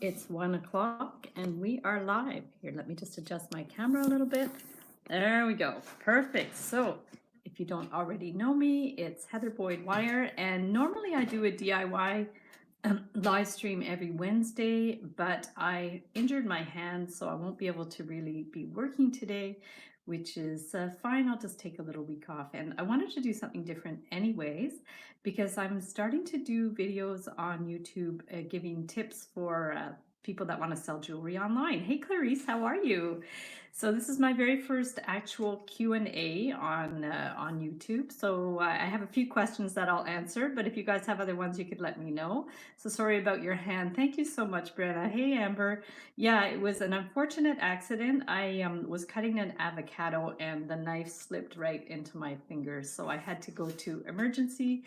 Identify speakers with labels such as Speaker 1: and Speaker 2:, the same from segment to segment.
Speaker 1: It's 1 o'clock and we are live. Here, let me just adjust my camera a little bit. There we go. Perfect. So, if you don't already know me, it's Heather Boyd Wire, and normally I do a DIY live stream every Wednesday, but I injured my hand, so I won't be able to really be working today, which is fine. I'll just take a little week off. And I wanted to do something different anyways, because I'm starting to do videos on YouTube giving tips for people that want to sell jewelry online. Hey Clarice, how are you? So this is my very first actual Q&A on YouTube. So I have a few questions that I'll answer, but if you guys have other ones, you could let me know. So sorry about your hand. Thank you so much, Brenna. Hey Amber. Yeah, it was an unfortunate accident. I was cutting an avocado and the knife slipped right into my fingers. So I had to go to emergency,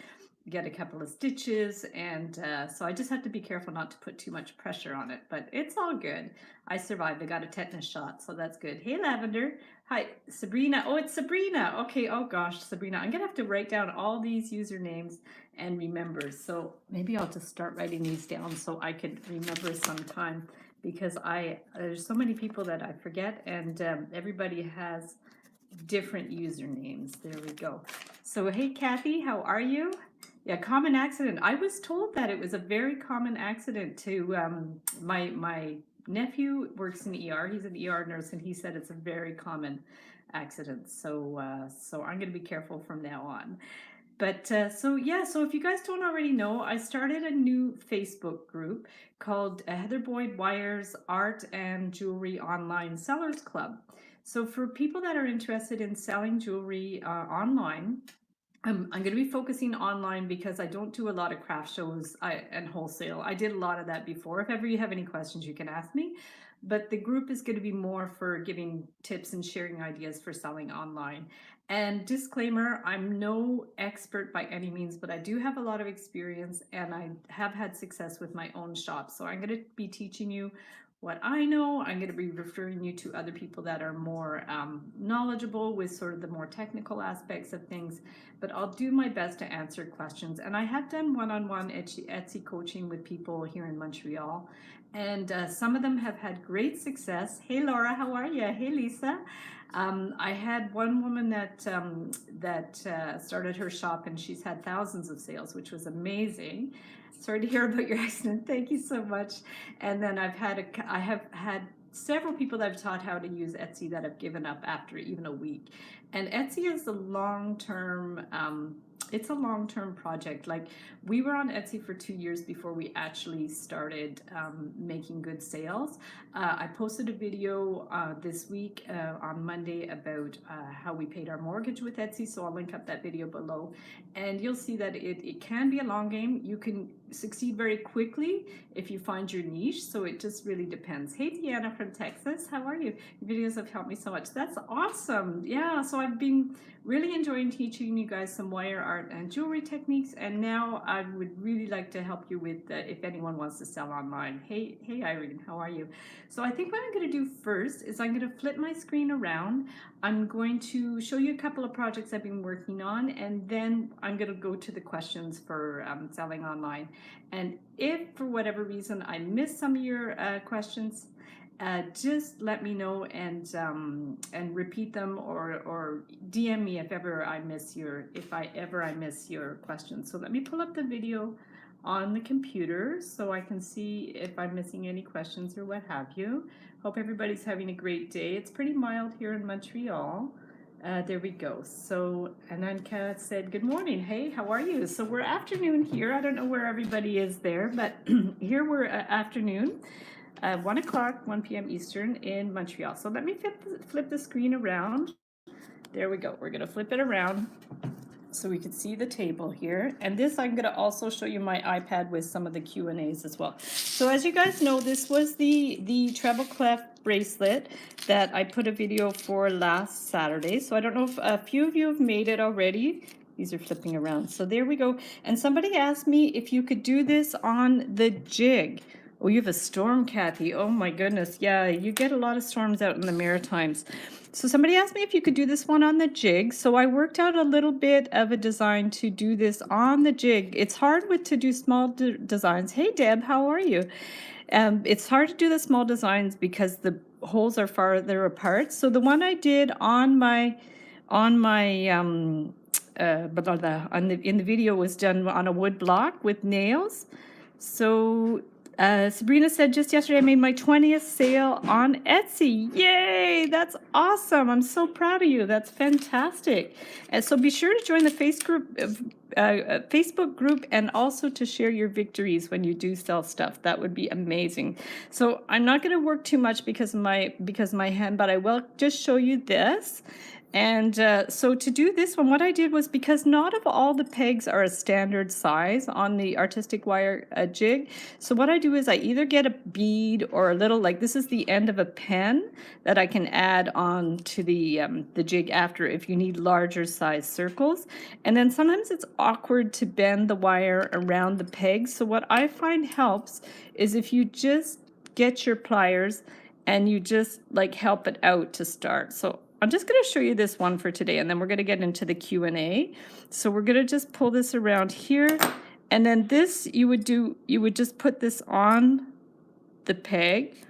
Speaker 1: get a couple of stitches, and so I just have to be careful not to put too much pressure on it, but it's all good. I survived. I got a tetanus shot, so that's good. Hey Lavender. Hi Sabrina. Oh, it's Sabrina. Okay. Oh gosh, Sabrina, I'm gonna have to write down all these usernames and remember, so maybe I'll just start writing these down so I could remember sometime, because there's so many people that I forget, and everybody has different usernames. There we go. So hey Kathy, how are you? Yeah, common accident. I was told that it was a very common accident to my nephew works in ER. He's an ER nurse, and he said it's a very common accident. So I'm going to be careful from now on. But so yeah, so if you guys don't already know, I started a new Facebook group called Heather Boyd Wire's Art and Jewelry Online Sellers Club. So for people that are interested in selling jewelry online, I'm going to be focusing online because I don't do a lot of craft shows and wholesale. I did a lot of that before. If ever you have any questions, you can ask me. But the group is going to be more for giving tips and sharing ideas for selling online. And disclaimer, I'm no expert by any means, but I do have a lot of experience and I have had success with my own shop. So I'm going to be teaching you what I know. I'm going to be referring you to other people that are more knowledgeable with sort of the more technical aspects of things, but I'll do my best to answer questions. And I have done one-on-one Etsy coaching with people here in Montreal, and some of them have had great success. Hey Laura, how are you? Hey Lisa. I had one woman that started her shop, and she's had thousands of sales, which was amazing. Sorry to hear about your accident. Thank you so much. And then I have had several people that I've taught how to use Etsy that have given up after even a week. And Etsy is a long-term, it's a long-term project. Like, we were on Etsy for 2 years before we actually started making good sales. I posted a video this week on Monday about how we paid our mortgage with Etsy, so I'll link up that video below. And you'll see that it can be a long game. You can succeed very quickly if you find your niche, so it just really depends. Hey Deanna from Texas, how are you? Your videos have helped me so much. That's awesome. Yeah, so I've been really enjoying teaching you guys some wire art and jewelry techniques, and now I would really like to help you with if anyone wants to sell online. Hey Irene, how are you? So I think what I'm going to do first is I'm going to flip my screen around. I'm going to show you a couple of projects I've been working on, and then I'm going to go to the questions for selling online. And if for whatever reason I miss some of your questions, just let me know and repeat them, or DM me if ever I miss your question. So let me pull up the video on the computer so I can see if I'm missing any questions or what have you. Hope everybody's having a great day. It's pretty mild here in Montreal. There we go. So Ananka said, good morning. Hey, how are you? So we're afternoon here. I don't know where everybody is there, but here we're afternoon. 1 o'clock, 1 p.m. Eastern in Montreal. So let me flip the screen around. There we go. We're going to flip it around so we can see the table here. And this, I'm going to also show you my iPad with some of the Q&As as well. So as you guys know, this was the treble clef bracelet that I put a video for last Saturday. So I don't know if a few of you have made it already. These are flipping around. So there we go. And somebody asked me if you could do this on the jig. Oh, you have a storm, Kathy. Oh my goodness. Yeah, you get a lot of storms out in the Maritimes. So somebody asked me if you could do this one on the jig. So I worked out a little bit of a design to do this on the jig. It's hard to do small designs. Hey, Deb, how are you? It's hard to do the small designs because the holes are farther apart. So the one I did on my blah, blah, blah, in the video was done on a wood block with nails. So Sabrina said just yesterday I made my 20th sale on Etsy. Yay! That's awesome. I'm so proud of you. That's fantastic. And so be sure to join the Facebook group and also to share your victories when you do sell stuff. That would be amazing. So I'm not going to work too much because of my hand, but I will just show you this. And so to do this one, what I did was, because not of all the pegs are a standard size on the artistic wire jig, so what I do is I either get a bead or a little, like this is the end of a pen that I can add on to the jig after if you need larger size circles. And then sometimes it's awkward to bend the wire around the pegs. So what I find helps is if you just get your pliers and you just like help it out to start. So I'm just going to show you this one for today, and then we're going to get into the Q&A. So we're going to just pull this around here, and then this you would just put this on the peg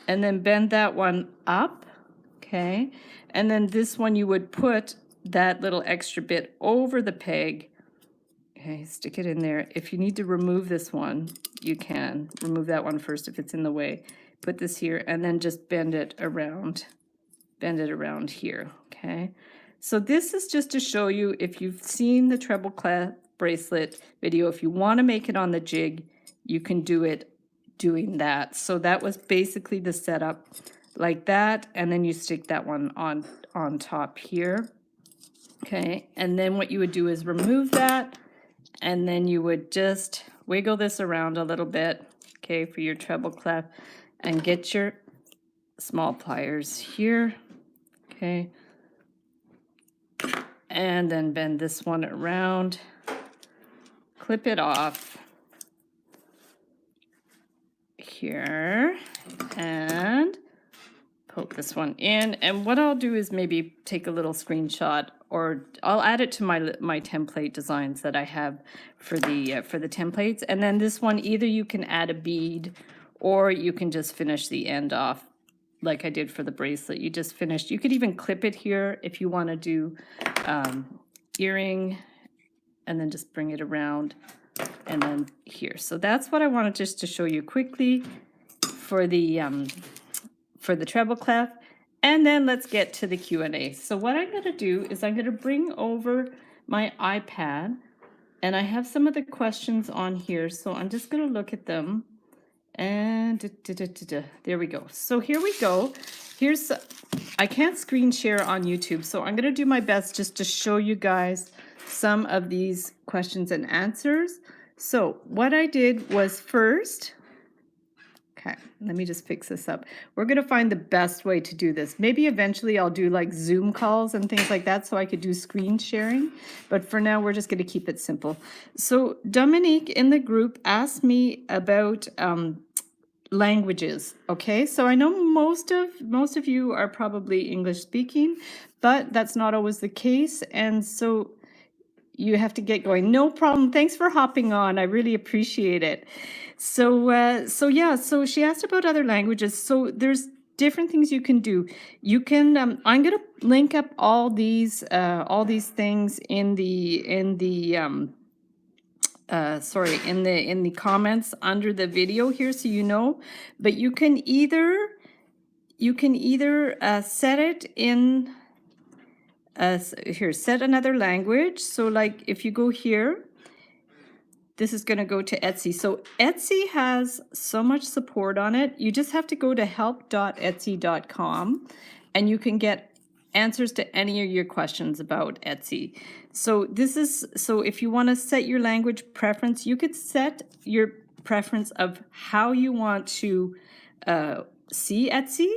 Speaker 1: and then bend that one up, okay? And then this one you would put that little extra bit over the peg. Okay, stick it in there. If you need to remove this one, you can remove that one first if it's in the way. Put this here and then just bend it around here, okay? So this is just to show you, if you've seen the treble clef bracelet video, if you want to make it on the jig, you can do it doing that. So that was basically the setup, like that, and then you stick that one on top here, okay? And then what you would do is remove that, and then you would just wiggle this around a little bit, okay, for your treble clef, and get your small pliers here, okay, and then bend this one around, clip it off here, and poke this one in. And what I'll do is maybe take a little screenshot, or I'll add it to my template designs that I have for the templates. And then this one, either you can add a bead or you can just finish the end off like I did for the bracelet. You just finished. You could even clip it here if you want to do earring, and then just bring it around and then here. So that's what I wanted just to show you quickly for the treble clef. And then let's get to the Q&A. So what I'm going to do is I'm going to bring over my iPad, and I have some of the questions on here. So I'm just going to look at them. And there we go. So here we go. I can't screen share on YouTube, so I'm going to do my best just to show you guys some of these questions and answers. So what I did was first, okay, let me just fix this up. We're going to find the best way to do this. Maybe eventually I'll do like Zoom calls and things like that so I could do screen sharing. But for now, we're just going to keep it simple. So Dominique in the group asked me about languages. Okay, so I know most of you are probably English speaking, but that's not always the case. And so you have to get going. No problem. Thanks for hopping on. I really appreciate it. So so she asked about other languages. So there's different things you can do. You can I'm going to link up all these things in the comments under the video here, so you know. But you can either set it in here, set another language. So like if you go here, this is going to go to Etsy. So Etsy has so much support on it. You just have to go to help.etsy.com and you can get answers to any of your questions about Etsy. So if you want to set your language preference, you could set your preference of how you want to see Etsy.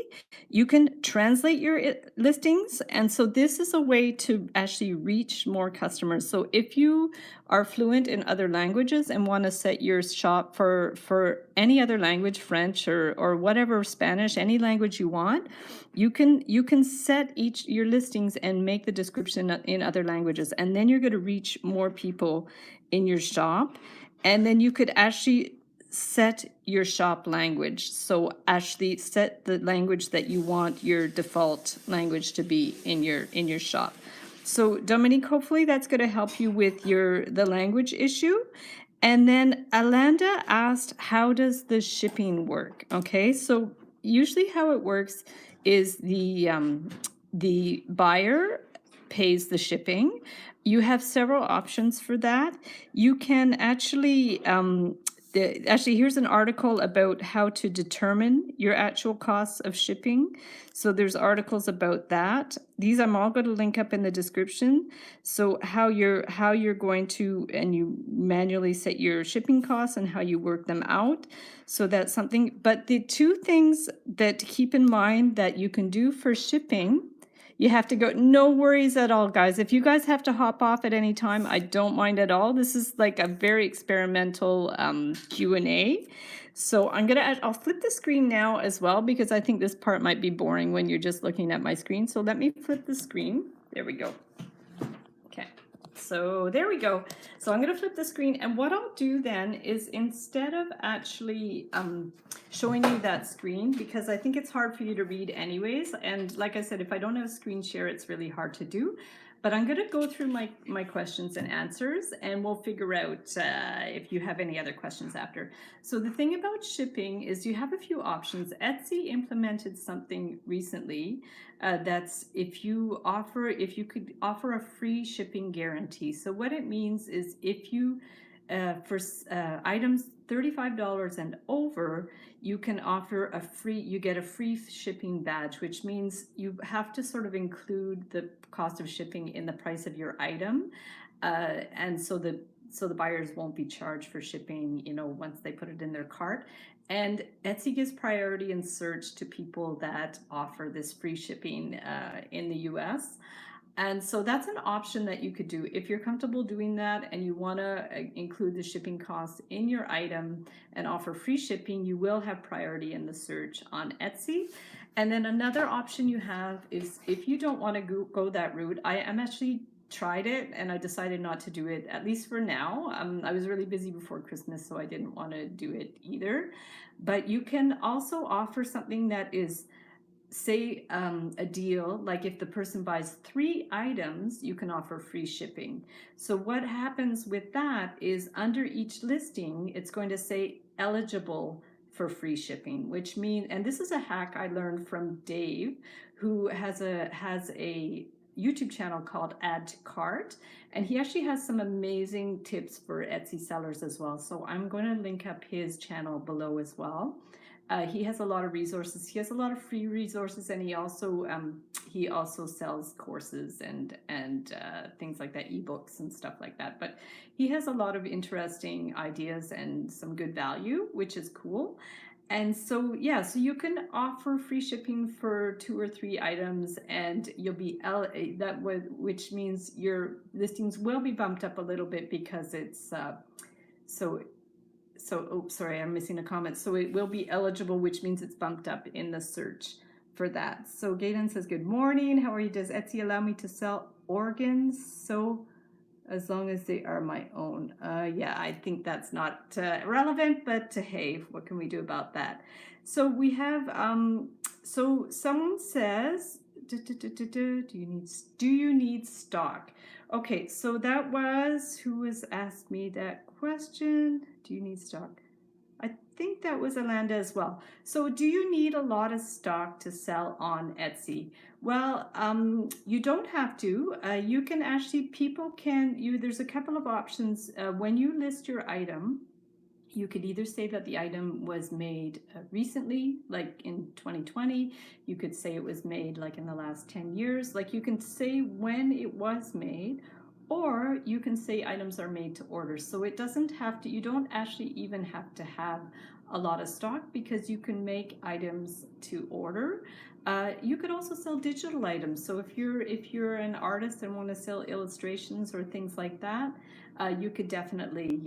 Speaker 1: You can translate your listings, and so this is a way to actually reach more customers. So if you are fluent in other languages and want to set your shop for any other language, French or whatever, Spanish, any language you want, you can set your listings and make the description in other languages, and then you're going to reach more people in your shop. And then you could actually set your shop language. So actually set the language that you want your default language to be in your shop. So Dominique, hopefully that's going to help you with the language issue. And then Alanda asked, how does the shipping work? Okay, so usually how it works is the buyer pays the shipping. You have several options for that. You can actually actually, here's an article about how to determine your actual costs of shipping. So there's articles about that. These I'm all going to link up in the description. So how you're going to, and you manually set your shipping costs and how you work them out. So that's something. But the two things that to keep in mind that you can do for shipping, you have to go, no worries at all, guys. If you guys have to hop off at any time, I don't mind at all. This is like a very experimental Q&A. So I'll flip the screen now as well, because I think this part might be boring when you're just looking at my screen. So let me flip the screen. There we go. Okay, so there we go. So I'm going to flip the screen, and what I'll do then is, instead of actually showing you that screen, because I think it's hard for you to read anyways, and like I said, if I don't have a screen share, it's really hard to do. But I'm going to go through my questions and answers, and we'll figure out if you have any other questions after. So the thing about shipping is you have a few options. Etsy implemented something recently that's if you could offer a free shipping guarantee. So what it means is, if you for items $35 and over, you can offer you get a free shipping badge, which means you have to sort of include the cost of shipping in the price of your item, and so the buyers won't be charged for shipping, once they put it in their cart. And Etsy gives priority in search to people that offer this free shipping in the US. And so that's an option that you could do. If you're comfortable doing that and you want to include the shipping costs in your item and offer free shipping, you will have priority in the search on Etsy. And then another option you have is, if you don't want to go that route, I am actually tried it and I decided not to do it, at least for now. I was really busy before Christmas, so I didn't want to do it either. But you can also offer something that is, say, a deal, like if the person buys 3 items, you can offer free shipping. So what happens with that is, under each listing, it's going to say eligible for free shipping, which means, and this is a hack I learned from Dave, who has a YouTube channel called Add to Cart, and he actually has some amazing tips for Etsy sellers as well. So I'm going to link up his channel below as well. He has a lot of resources. He has a lot of free resources, and he also sells courses and things like that, ebooks and stuff like that. But he has a lot of interesting ideas and some good value, which is cool. And so, yeah, so you can offer free shipping for 2 or 3 items, and you'll be which means your listings will be bumped up a little bit, because it's oh, sorry, I'm missing a comment. So it will be eligible, which means it's bumped up in the search for that. So Gaydon says, good morning. How are you? Does Etsy allow me to sell organs? So as long as they are my own. Yeah, I think that's not relevant, but hey, what can we do about that? So we have, so someone says, do you need stock? Okay, so that was, who has asked me that question? Do you need stock? I think that was Alanda as well. So do you need a lot of stock to sell on Etsy? Well, you don't have to. You can actually, there's a couple of options. When you list your item, you could either say that the item was made recently, like in 2020. You could say it was made like in the last 10 years. Like, you can say when it was made, or you can say items are made to order. So it doesn't have to, you don't actually even have to have a lot of stock, because you can make items to order. You could also sell digital items. So if you're an artist and want to sell illustrations or things like that, you can definitely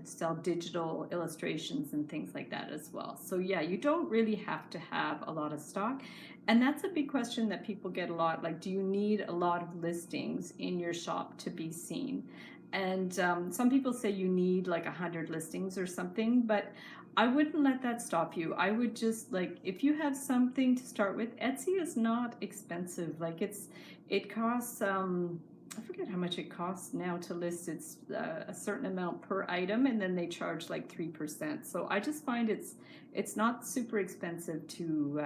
Speaker 1: sell digital illustrations and things like that as well. So yeah, you don't really have to have a lot of stock. And that's a big question that people get a lot. Like, do you need a lot of listings in your shop to be seen? And some people say you need like 100 listings or something, but I wouldn't let that stop you. I would just like, if you have something to start with, Etsy is not expensive. Like it costs, I forget how much it costs now to list. It's a certain amount per item, and then they charge like 3%. So I just find it's not super expensive to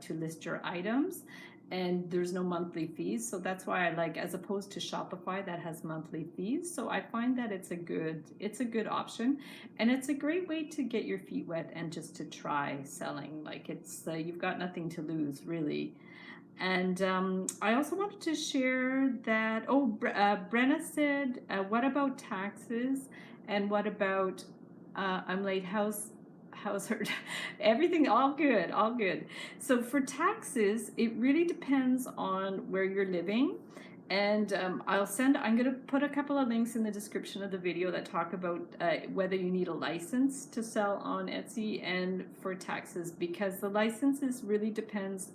Speaker 1: list your items, and there's no monthly fees. So that's why I like, as opposed to Shopify that has monthly fees. So I find that it's a good option, and it's a great way to get your feet wet and just to try selling. Like it's you've got nothing to lose really. And I also wanted to share that, Brenna said, what about taxes? And what about, I'm late, how's her, everything, all good, all good. So for taxes, it really depends on where you're living. And I'm going to put a couple of links in the description of the video that talk about whether you need a license to sell on Etsy and for taxes, because the licenses really depends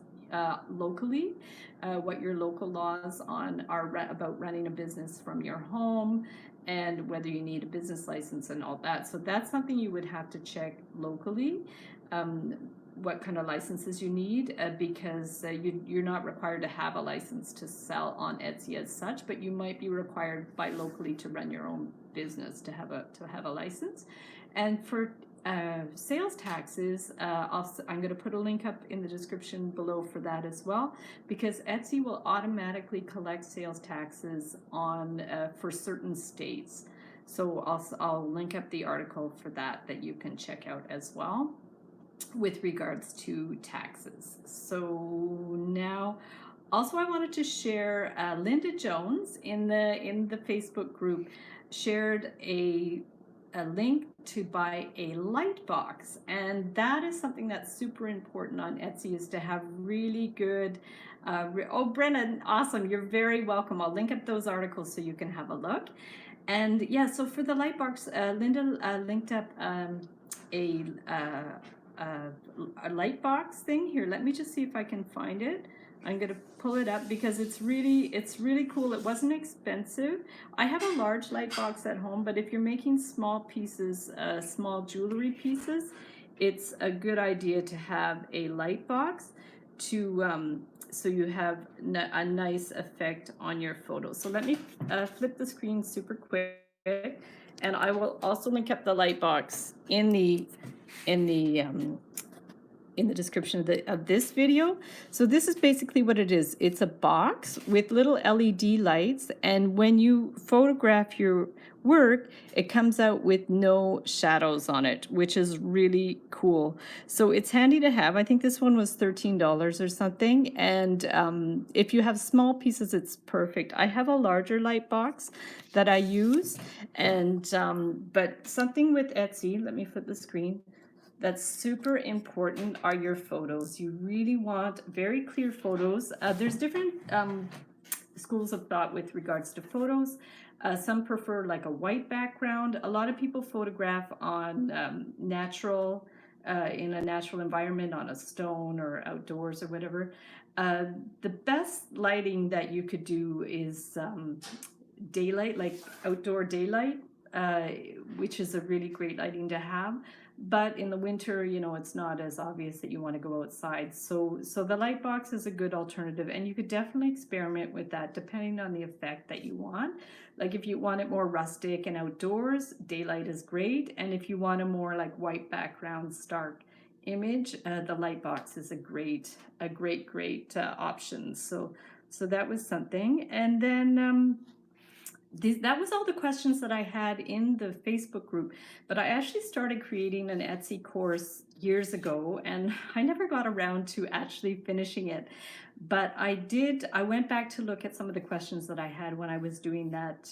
Speaker 1: locally, what your local laws are about running a business from your home, and whether you need a business license and all that. So that's something you would have to check locally, what kind of licenses you need, because you're not required to have a license to sell on Etsy as such, but you might be required by locally to run your own business to have a license. And for sales taxes, I'm going to put a link up in the description below for that as well, because Etsy will automatically collect sales taxes on for certain states. So I'll link up the article for that you can check out as well with regards to taxes. So now, also I wanted to share Linda Jones in the Facebook group shared a link to buy a light box, and that is something that's super important on Etsy, is to have really good Brennan, awesome, you're very welcome. I'll link up those articles so you can have a look. And yeah, so for the light box, Linda linked up a light box thing here. Let me just see if I can find it. I'm going to pull it up because it's really cool. It wasn't expensive. I have a large light box at home, but if you're making small pieces, small jewelry pieces, it's a good idea to have a light box to so you have a nice effect on your photos. So let me flip the screen super quick, and I will also link up the light box in the description of this video. So this is basically what it is. It's a box with little LED lights, and when you photograph your work, it comes out with no shadows on it, which is really cool. So it's handy to have. I think this one was $13 or something, and if you have small pieces, it's perfect. I have a larger light box that I use, and but something with Etsy, let me flip the screen, that's super important are your photos. You really want very clear photos. There's different schools of thought with regards to photos. Some prefer like a white background. A lot of people photograph on natural, in a natural environment, on a stone or outdoors or whatever. The best lighting that you could do is daylight, like outdoor daylight, which is a really great lighting to have. But in the winter, you know, it's not as obvious that you want to go outside. So the light box is a good alternative, and you could definitely experiment with that depending on the effect that you want. Like if you want it more rustic and outdoors, daylight is great. And if you want a more like white background, stark image, the light box is a great option. So that was something. And then that was all the questions that I had in the Facebook group, but I actually started creating an Etsy course years ago, and I never got around to actually finishing it. But I went back to look at some of the questions that I had when I was doing that,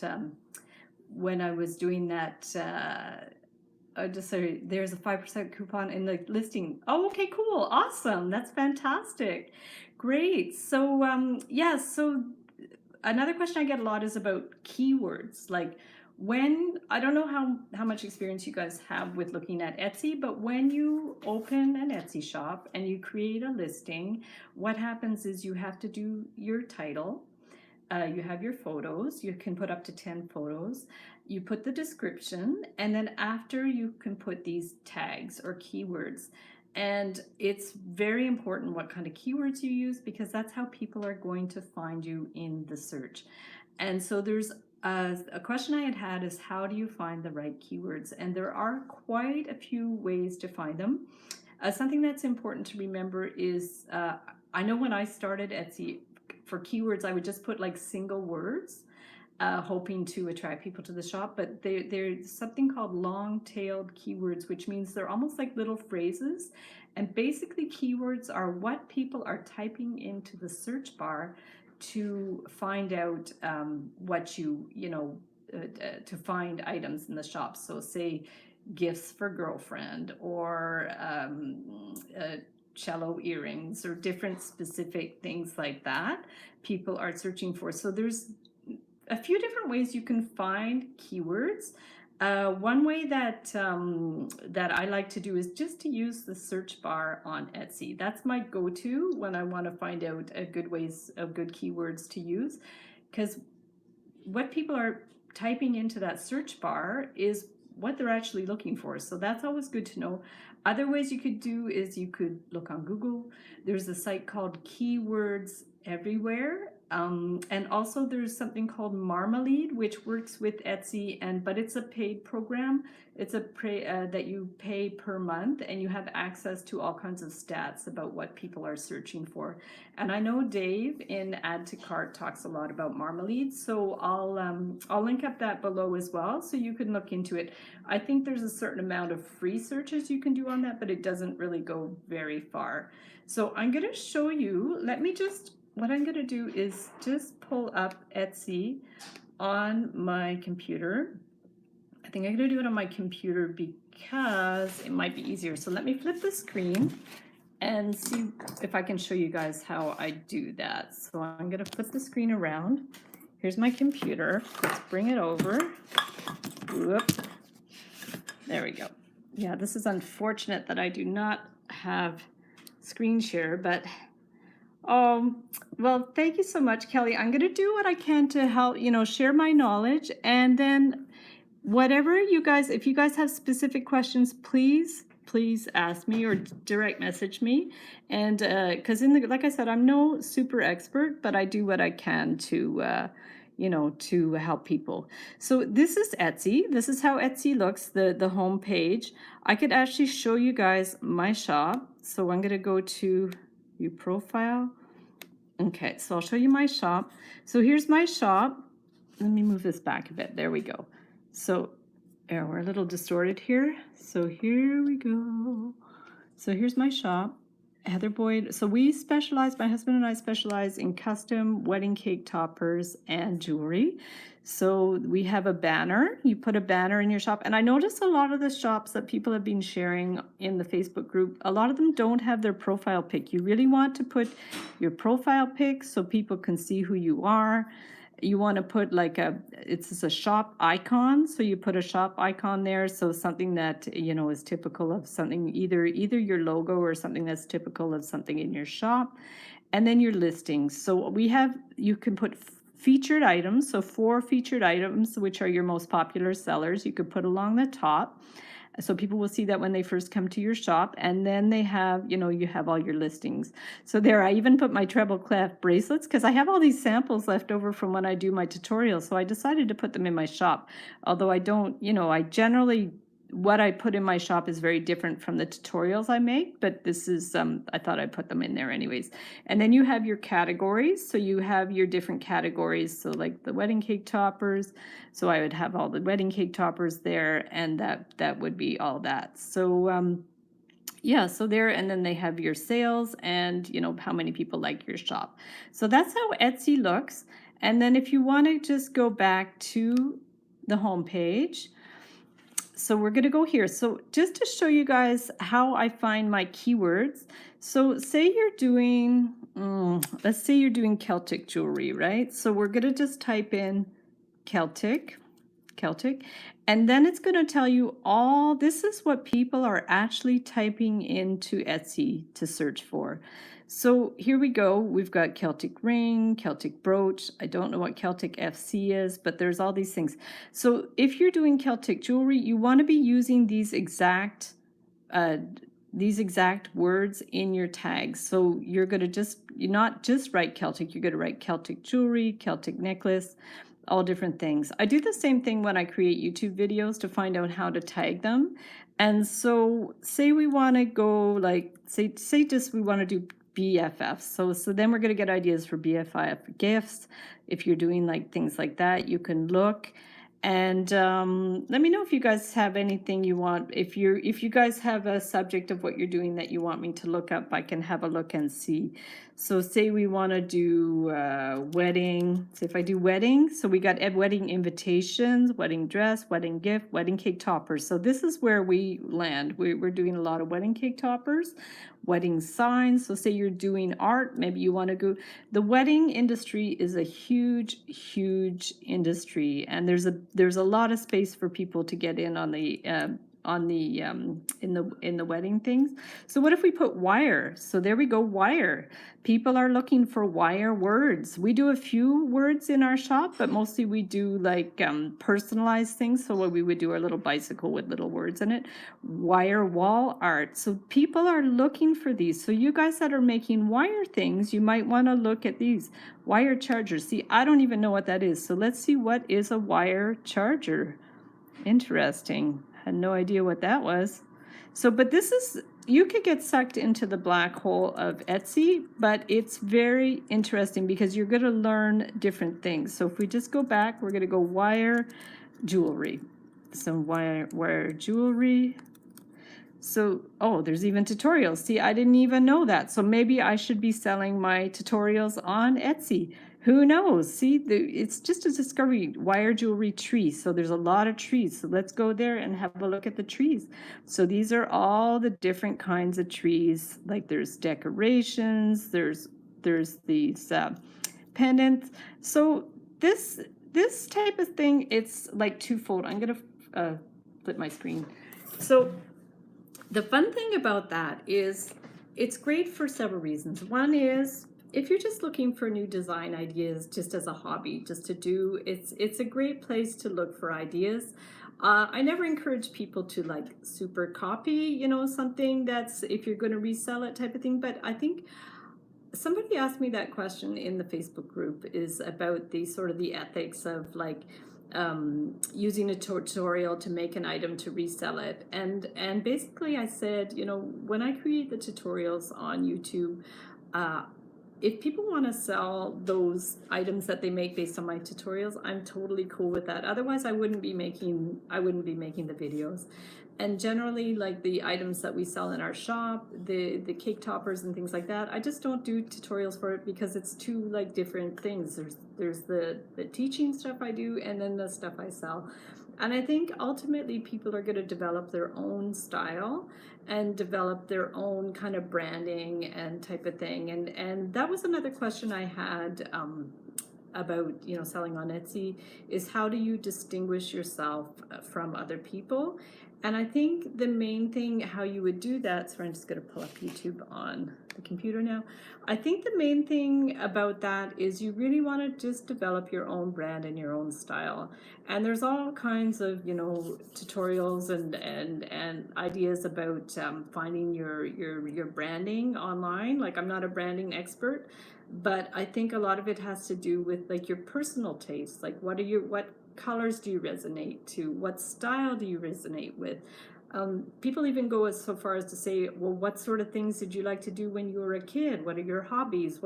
Speaker 1: just sorry, there's a 5% coupon in the listing. Oh, okay, cool, awesome, that's fantastic, great. So yeah, so another question I get a lot is about keywords. Like I don't know how much experience you guys have with looking at Etsy, but when you open an Etsy shop and you create a listing, what happens is you have to do your title. you have your photos. You can put up to 10 photos. You put the description, and then after you can put these tags or keywords. And it's very important what kind of keywords you use, because that's how people are going to find you in the search. And so there's a question I had is, how do you find the right keywords? And there are quite a few ways to find them. Something that's important to remember is, I know when I started Etsy, for keywords, I would just put like single words, hoping to attract people to the shop. But there's something called long-tailed keywords, which means they're almost like little phrases. And basically, keywords are what people are typing into the search bar to find out what to find items in the shop. So say gifts for girlfriend, or cello earrings, or different specific things like that people are searching for. So there's a few different ways you can find keywords. One way that I like to do is just to use the search bar on Etsy. That's my go-to when I want to find out good keywords to use, because what people are typing into that search bar is what they're actually looking for. So that's always good to know. Other ways you could do is you could look on Google. There's a site called Keywords Everywhere. And also there's something called Marmalade, which works with Etsy, but it's a paid program. It's that you pay per month, and you have access to all kinds of stats about what people are searching for. And I know Dave in Add to Cart talks a lot about Marmalade, so I'll link up that below as well, so you can look into it. I think there's a certain amount of free searches you can do on that, but it doesn't really go very far. So I'm going to show you. What I'm going to do is just pull up Etsy on my computer. I think I'm going to do it on my computer because it might be easier. So let me flip the screen and see if I can show you guys how I do that. So I'm going to flip the screen around. Here's my computer. Let's bring it over. Whoop. There we go. Yeah, this is unfortunate that I do not have screen share, but well, thank you so much, Kelly. I'm going to do what I can to help, share my knowledge. And then whatever if you guys have specific questions, please ask me or direct message me. And because like I said, I'm no super expert, but I do what I can to, to help people. So this is Etsy. This is how Etsy looks, the home page. I could actually show you guys my shop. So I'm going to go to View Profile. Okay, so I'll show you my shop. So here's my shop. Let me move this back a bit. There we go. So we're a little distorted here. So here we go. So here's my shop, Heather Boyd. So my husband and I specialize in custom wedding cake toppers and jewelry. So we have a banner. You put a banner in your shop. And I noticed a lot of the shops that people have been sharing in the Facebook group, a lot of them don't have their profile pic. You really want to put your profile pic so people can see who you are. You want to put it's a shop icon. So you put a shop icon there. So something that, is typical of something, either your logo or something that's typical of something in your shop. And then your listings. So you can put featured items. So 4 featured items, which are your most popular sellers, you could put along the top. So people will see that when they first come to your shop, and then they have, you have all your listings. So there, I even put my treble clef bracelets because I have all these samples left over from when I do my tutorials. So I decided to put them in my shop. Although I don't, I generally, what I put in my shop is very different from the tutorials I make, but this is, I thought I'd put them in there anyways. And then you have your categories. So you have your different categories. So like the wedding cake toppers. So I would have all the wedding cake toppers there, and that would be all that. So, yeah, so there, and then they have your sales and, how many people like your shop. So that's how Etsy looks. And then if you want to just go back to the home page, so we're going to go here. So just to show you guys how I find my keywords. So say you're doing, let's say you're doing Celtic jewelry, right? So we're going to just type in Celtic. And then it's going to tell you all, this is what people are actually typing into Etsy to search for. So here we go. We've got Celtic ring, Celtic brooch. I don't know what Celtic FC is, but there's all these things. So if you're doing Celtic jewelry, you want to be using these exact words in your tags. So you're going to you're not just write Celtic, you're going to write Celtic jewelry, Celtic necklace, all different things. I do the same thing when I create YouTube videos to find out how to tag them. And so say we want to go like, say just we want to do BFF. So then we're going to get ideas for BFF gifts. If you're doing like things like that, you can look. And let me know if you guys have anything you want. If you guys have a subject of what you're doing that you want me to look up, I can have a look and see. So say we want to do wedding. So if I do wedding, so we got wedding invitations, wedding dress, wedding gift, wedding cake toppers. So this is where we land. We're doing a lot of wedding cake toppers, wedding signs. So say you're doing art, maybe you want to go. The wedding industry is a huge industry, and there's a lot of space for people to get in on the in the wedding things. So what if we put wire? So there we go, wire. People are looking for wire words. We do a few words in our shop, but mostly we do like personalized things. So what we would do our little bicycle with little words in it. Wire wall art. So people are looking for these. So you guys that are making wire things, you might want to look at these. Wire chargers. See, I don't even know what that is. So let's see, what is a wire charger? Interesting. Had no idea what that was. So, but this is, you could get sucked into the black hole of Etsy, but it's very interesting because you're going to learn different things. So if we just go back, we're going to go wire jewelry. So wire jewelry. So, oh, there's even tutorials. See, I didn't even know that. So maybe I should be selling my tutorials on Etsy. Who knows? See, it's just a discovery. Wire jewelry trees. So there's a lot of trees. So let's go there and have a look at the trees. So these are all the different kinds of trees. Like there's decorations. There's these pendants. So this type of thing, it's like twofold. I'm gonna flip my screen. So the fun thing about that is it's great for several reasons. One is if you're just looking for new design ideas just as a hobby, just to do, it's a great place to look for ideas. I never encourage people to like super copy, you know, something that's, if you're going to resell it type of thing. But I think somebody asked me that question in the Facebook group, is about the sort of the ethics of like using a tutorial to make an item to resell it. And basically I said, you know, when I create the tutorials on YouTube, if people want to sell those items that they make based on my tutorials, I'm totally cool with that. Otherwise, I wouldn't be making the videos. And generally, like the items that we sell in our shop, the cake toppers and things like that, I just don't do tutorials for it because it's two like different things. There's the teaching stuff I do, and then the stuff I sell. And I think ultimately people are going to develop their own style and develop their own kind of branding and type of thing. And that was another question I had about, you know, selling on Etsy, is how do you distinguish yourself from other people? And I think the main thing, how you would do that, so I'm just going to pull up YouTube on the computer now. I think the main thing about that is you really want to just develop your own brand and your own style. And there's all kinds of, you know, tutorials and ideas about finding your branding online. Like, I'm not a branding expert, but I think a lot of it has to do with like your personal taste. Like, what colors do you resonate to? What style do you resonate with? People even go so far as to say, well, what sort of things did you like to do when you were a kid? What are your hobbies?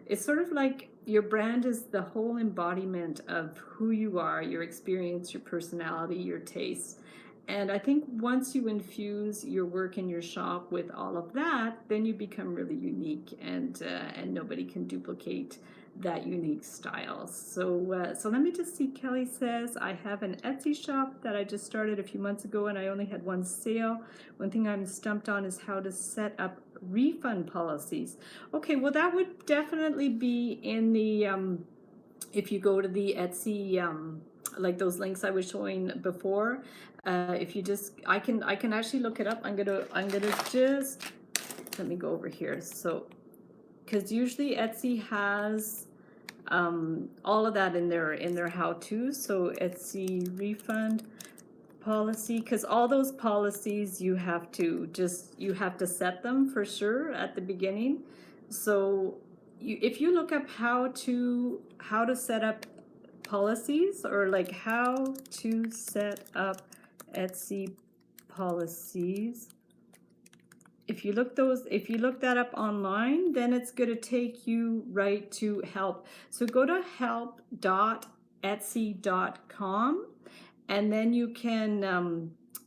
Speaker 1: It's sort of like your brand is the whole embodiment of who you are, your experience, your personality, your tastes. And I think once you infuse your work in your shop with all of that, then you become really unique, and nobody can duplicate that unique style. So let me just see. Kelly says, I have an Etsy shop that I just started a few months ago and I only had one sale. One thing I'm stumped on is how to set up refund policies. Okay, well that would definitely be in the if you go to the Etsy like those links I was showing before. If you just, I can actually look it up. I'm gonna just, let me go over here. So, because usually Etsy has all of that in their how-to. So Etsy refund policy, because all those policies you have to set them for sure at the beginning. So if you look up how to set up policies, or like how to set up Etsy policies, if you look that up online, then it's going to take you right to help. So go to help.etsy.com, and then you can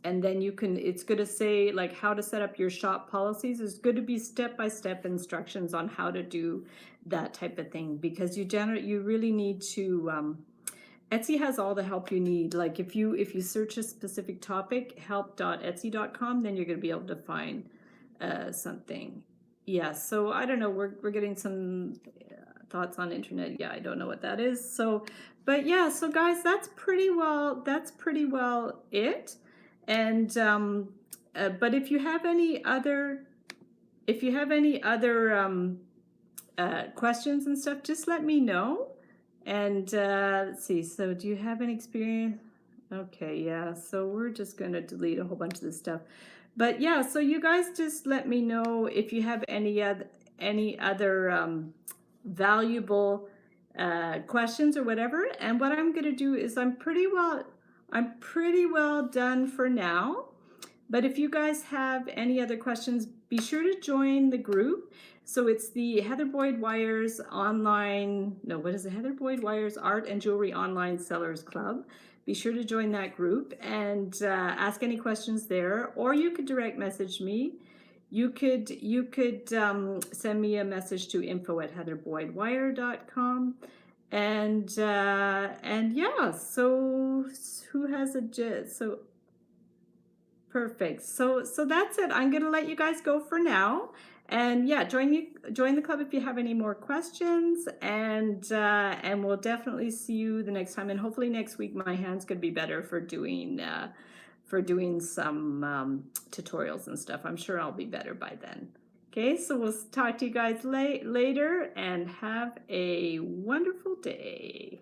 Speaker 1: it's going to say like how to set up your shop policies. There's going to be step-by-step instructions on how to do that type of thing, because you really need to Etsy has all the help you need. Like if you search a specific topic, help.etsy.com, then you're going to be able to find something. Yeah, so I don't know, we're getting some thoughts on internet. Yeah, I don't know what that is. So, but yeah, so guys, that's pretty well it. And but if you have any other questions and stuff, just let me know. And let's see, so do you have any experience? Okay, yeah, so we're just gonna delete a whole bunch of this stuff. But yeah, so you guys just let me know if you have any other valuable questions or whatever. And what I'm gonna do is I'm pretty well done for now. But if you guys have any other questions, be sure to join the group. So it's the Heather Boyd Wires online, no, what is it? Heather Boyd Wires Art and Jewelry Online Sellers Club. Be sure to join that group and ask any questions there, or you could direct message me. You could send me a message to info@heatherboydwire.com. And yeah, so who has so perfect. So that's it. I'm gonna let you guys go for now. And yeah, join the club if you have any more questions, and we'll definitely see you the next time. And hopefully next week my hands could be better for doing some tutorials and stuff. I'm sure I'll be better by then. Okay, so we'll talk to you guys later, and have a wonderful day.